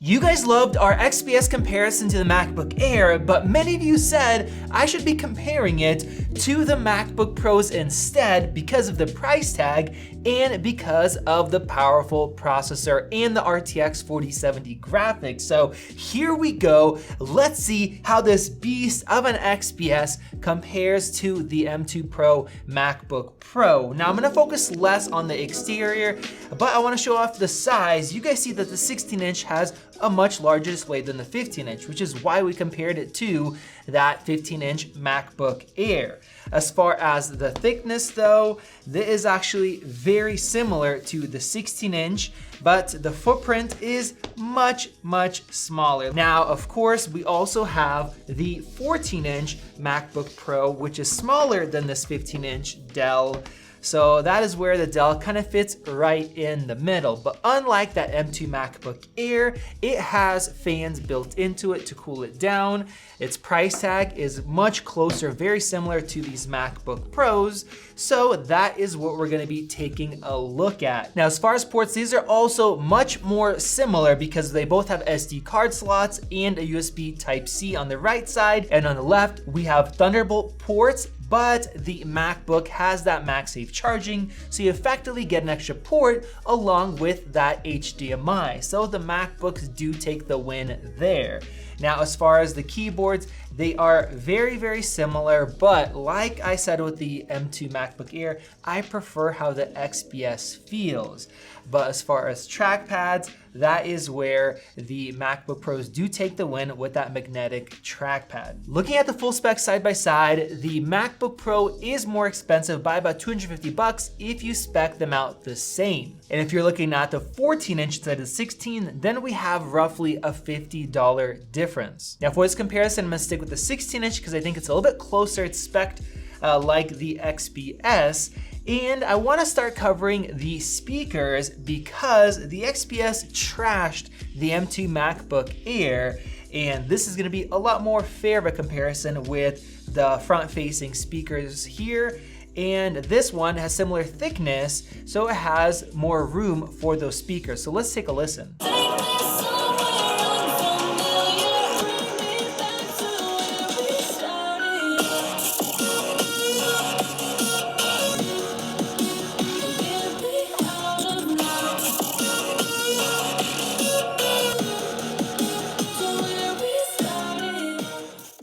You guys loved our XPS comparison to the MacBook Air, but many of you said I should be comparing it to the MacBook Pros instead because of the price tag and because of the powerful processor and the RTX 4070 graphics. So here we go. Let's see how this beast of an XPS compares to the M2 Pro MacBook Pro. Now I'm gonna focus less on the exterior, but I wanna show off the size. You guys see that the 16-inch has a much larger display than the 15-inch, which is why we compared it to that 15-inch MacBook Air. As far as the thickness though, this is actually very similar to the 16-inch, but the footprint is much smaller. Now, of course, we also have the 14-inch MacBook Pro, which is smaller than this 15-inch Dell. So that is where the Dell kind of fits right in the middle. But unlike that M2 MacBook Air, it has fans built into it to cool it down. Its price tag is much closer, very similar to these MacBook Pros. So that is what we're gonna be taking a look at. Now, as far as ports, these are also much more similar because they both have SD card slots and a USB Type-C on the right side. And on the left, we have Thunderbolt ports, but the MacBook has that MagSafe charging, so you effectively get an extra port along with that HDMI. So the MacBooks do take the win there. Now, as far as the keyboards, they are very similar, but like I said with the M2 MacBook Air, I prefer how the XPS feels. But as far as trackpads, that is where the MacBook Pros do take the win with that magnetic trackpad. Looking at the full specs side by side, the MacBook Pro is more expensive by about $250 if you spec them out the same. And if you're looking at the 14-inch instead of the 16, then we have roughly a $50 difference. Now for this comparison, I'm gonna stick with the 16-inch because I think it's a little bit closer. It's spec'd like the XPS. And I wanna start covering the speakers because the XPS trashed the M2 MacBook Air, and this is gonna be a lot more fair of a comparison with the front-facing speakers here. And this one has similar thickness, so it has more room for those speakers. So let's take a listen.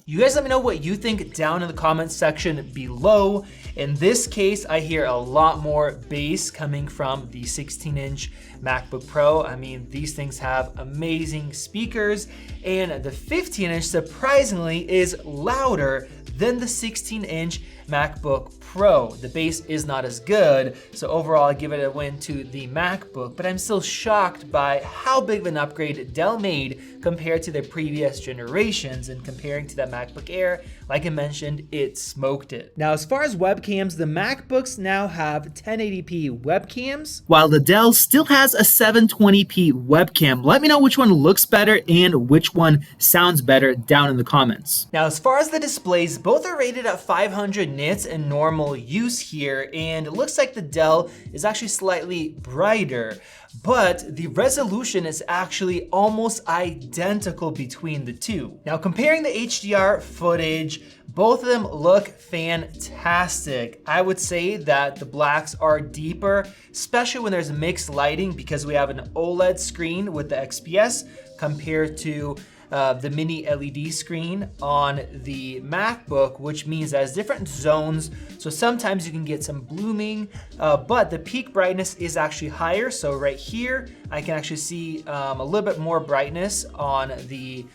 You guys let me know what you think down in the comments section below. In this case, I hear a lot more bass coming from the 16-inch MacBook Pro. I mean, these things have amazing speakers, and the 15-inch surprisingly is louder than the 16-inch MacBook Pro. The bass is not as good, so overall I give it a win to the MacBook, but I'm still shocked by how big of an upgrade Dell made compared to their previous generations, and comparing to that MacBook Air, like I mentioned, it smoked it. Now, as far as webcams, the MacBooks now have 1080p webcams, while the Dell still has a 720p webcam. Let me know which one looks better and which one sounds better down in the comments. Now, as far as the displays, both are rated at 500 nits in normal use here, and it looks like the Dell is actually slightly brighter, but the resolution is actually almost identical between the two. Now, comparing the HDR footage, both of them look fantastic. I would say that the blacks are deeper, especially when there's mixed lighting, because we have an OLED screen with the XPS compared to the mini LED screen on the MacBook, which means that has different zones. So sometimes you can get some blooming, but the peak brightness is actually higher. So right here, I can actually see a little bit more brightness on the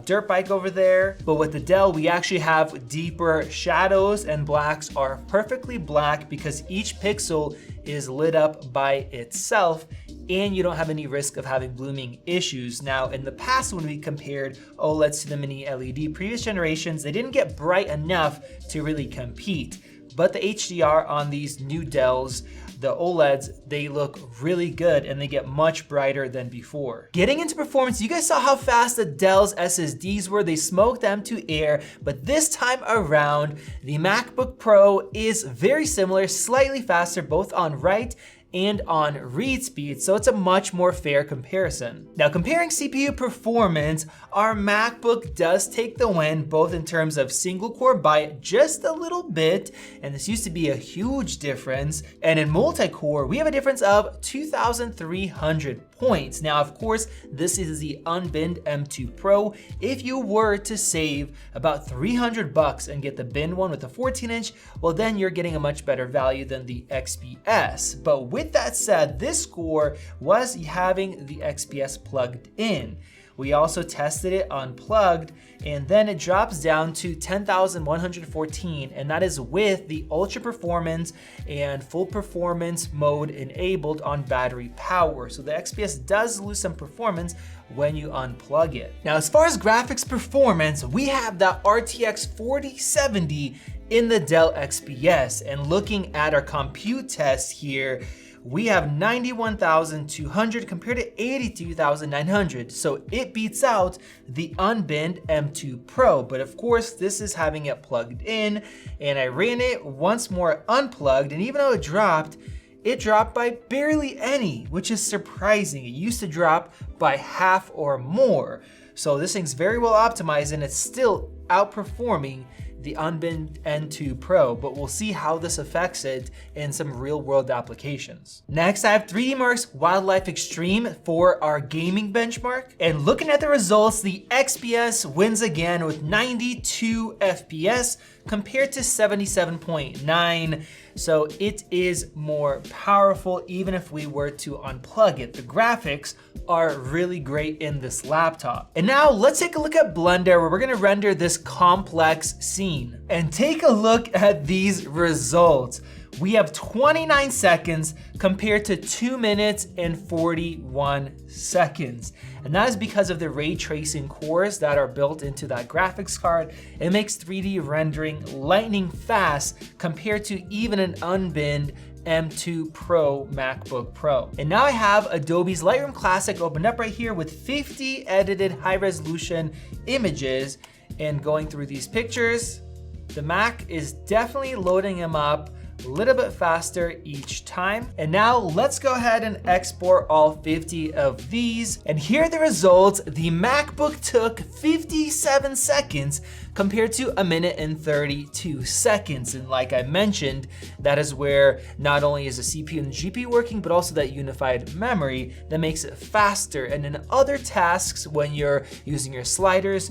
dirt bike over there. But with the Dell, we actually have deeper shadows, and blacks are perfectly black because each pixel is lit up by itself, and you don't have any risk of having blooming issues. Now, in the past, when we compared OLEDs to the mini LED previous generations, they didn't get bright enough to really compete. But the HDR on these new Dells, the OLEDs, they look really good and they get much brighter than before. Getting into performance, you guys saw how fast the Dell's SSDs were. They smoked them to air, but this time around, the MacBook Pro is very similar, slightly faster, both on write and on read speed, so it's a much more fair comparison. Now, comparing CPU performance, our MacBook does take the win, both in terms of single core by just a little bit, and this used to be a huge difference, and in multi-core, we have a difference of 2,300 points. Now, of course, this is the unbinned M2 Pro. If you were to save about $300 and get the binned one with a 14-inch, well, then you're getting a much better value than the XPS. But with that said, this score was having the XPS plugged in. We also tested it unplugged, and then it drops down to 10,114, and that is with the ultra performance and full performance mode enabled on battery power. So the XPS does lose some performance when you unplug it. Now, as far as graphics performance, we have the RTX 4070 in the Dell XPS, and looking at our compute test here, we have 91,200 compared to 82,900. So it beats out the unbinned M2 Pro. But of course, this is having it plugged in, and I ran it once more unplugged, and even though it dropped by barely any, which is surprising. It used to drop by half or more. So this thing's very well optimized, and it's still outperforming the unbinned M2 Pro, but we'll see how this affects it in some real world applications. Next, I have 3D Mark's Wildlife Extreme for our gaming benchmark. And looking at the results, the XPS wins again with 92 FPS compared to 77.9. So it is more powerful even if we were to unplug it. The graphics are really great in this laptop. And now let's take a look at Blender, where we're gonna render this complex scene. And take a look at these results. We have 29 seconds compared to 2 minutes and 41 seconds. And that is because of the ray tracing cores that are built into that graphics card. It makes 3D rendering lightning fast compared to even an unbinned M2 Pro MacBook Pro. And now I have Adobe's Lightroom Classic opened up right here with 50 edited high resolution images, and going through these pictures, the Mac is definitely loading them up a little bit faster each time. And now let's go ahead and export all 50 of these. And here are the results. The MacBook took 57 seconds compared to 1 minute and 32 seconds. And like I mentioned, that is where not only is the CPU and the GPU working, but also that unified memory that makes it faster. And in other tasks, when you're using your sliders,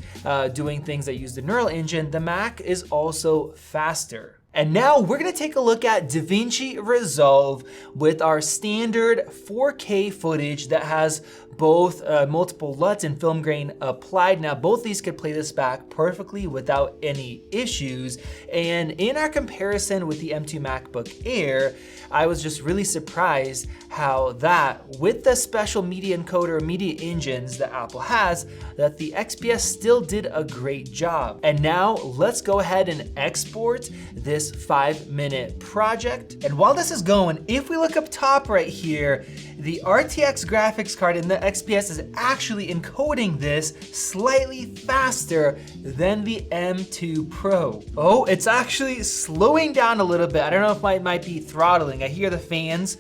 doing things that use the neural engine, the Mac is also faster. And now we're gonna take a look at DaVinci Resolve with our standard 4K footage that has both multiple LUTs and film grain applied. Now, both these could play this back perfectly without any issues. And in our comparison with the M2 MacBook Air, I was just really surprised how that, with the special media encoder media engines that Apple has, that the XPS still did a great job. And now let's go ahead and export this 5-minute project. And while this is going, if we look up top right here, the RTX graphics card in the XPS is actually encoding this slightly faster than the M2 Pro. Oh, it's actually slowing down a little bit. I don't know if it might be throttling. I hear the fans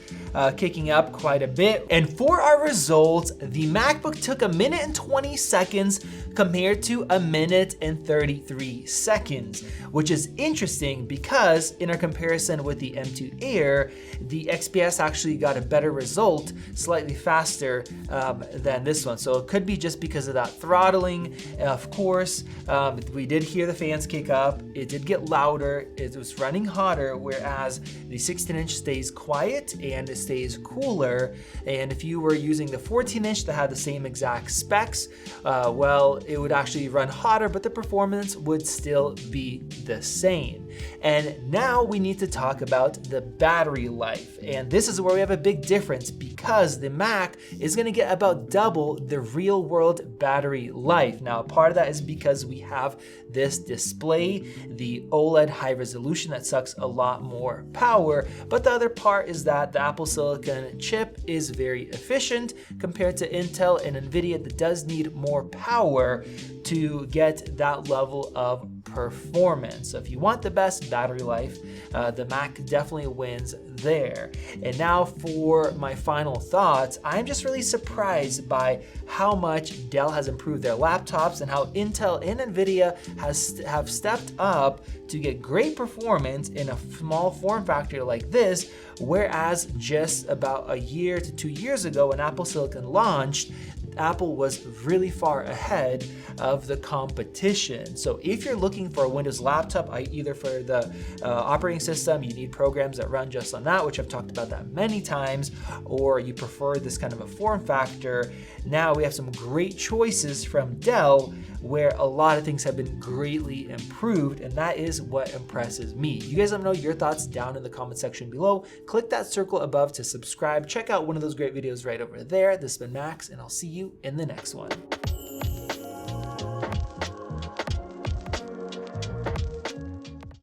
kicking up quite a bit. And for our results, the MacBook took 1 minute and 20 seconds compared to 1 minute and 33 seconds, which is interesting because in our comparison with the M2 Air, the XPS actually got a better result, slightly faster than this one. So it could be just because of that throttling. Of course, we did hear the fans kick up. It did get louder. It was running hotter, whereas the 16-inch stays quiet and it stays cooler. And if you were using the 14-inch that had the same exact specs, well, it would actually run hotter, but the performance would still be the same. And now we need to talk about the battery life. And this is where we have a big difference because the Mac is gonna get about double the real world battery life. Now, part of that is because we have this display, the OLED high resolution that sucks a lot more power. But the other part is that the Apple Silicon chip is very efficient compared to Intel and NVIDIA that does need more power to get that level of performance. So if you want the best battery life, the Mac definitely wins there. And now for my final thoughts, I'm just really surprised by how much Dell has improved their laptops and how Intel and Nvidia have stepped up to get great performance in a small form factor like this, whereas just about a year to 2 years ago when Apple Silicon launched, Apple was really far ahead of the competition. So if you're looking for a Windows laptop, either for the operating system, you need programs that run just on that, which I've talked about that many times, or you prefer this kind of a form factor, now we have some great choices from Dell where a lot of things have been greatly improved, and that is what impresses me. You guys let me know your thoughts down in the comment section below. Click that circle above to subscribe. Check out one of those great videos right over there. This has been Max, and I'll see you in the next one.